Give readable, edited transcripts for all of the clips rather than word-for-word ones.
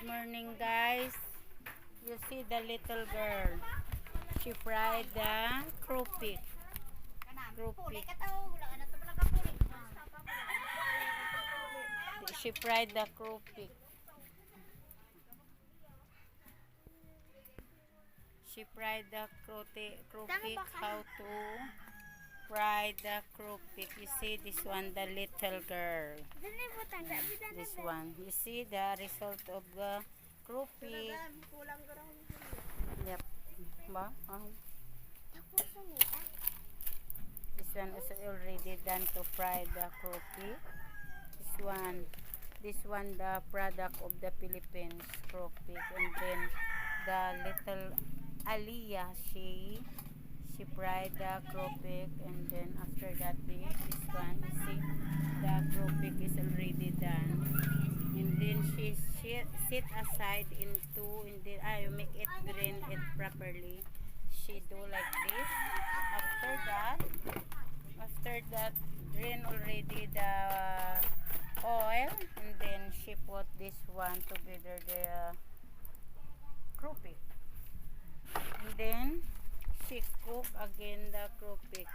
Good morning, guys. You see the little girl. She fried the croupier. She fried the croupier. She fried the croupier. How to fry the croupier? You see this one, the little girl. This one. You see the result of the croupier. Yep. Ba? This one is already done to fry the croupier. This one the product of the Philippines croupier, and then the little Aliyah, she fried the croupier, and then after that this one, you see the croupier is already done, and then she sit aside into, and then I make it drain it properly. She do like this. After that drain already the oil, and then she put this one together, the croupier, and then she cook again the croupier.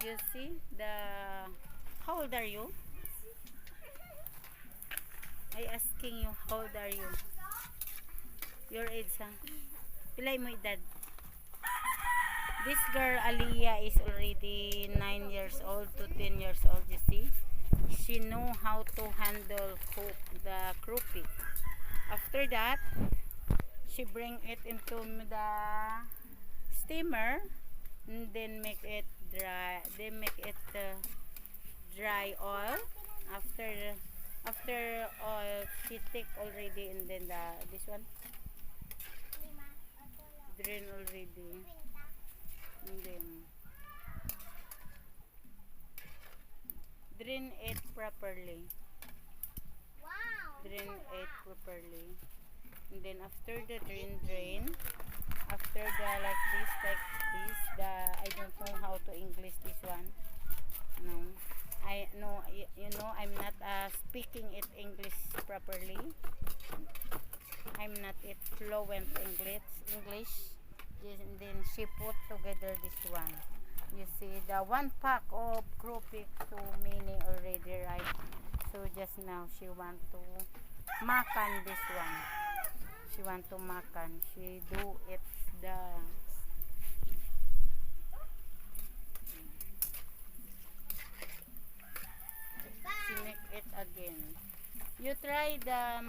You see the, how old are you? I asking you, how old are you? Your age, ha? Pilay mo edad? This girl Aliyah is already 9 years old to 10 years old. You see, she know how to handle cook the croupier. After that, she bring it into the steamer, and then make it dry. They make it dry oil. After oil, she take already, and then this one drain already, and then drain it properly. Drain it properly, and then after the drain, after the like this, the I don't know how to English this one. No, I know, you know, I'm not speaking it English properly. I'm not it fluent English. Yes, and then she put together this one. You see the 1 pack of croupier, so many already, right? So just now she want to makan this one. She want to makan. She do it the she make it again. You try the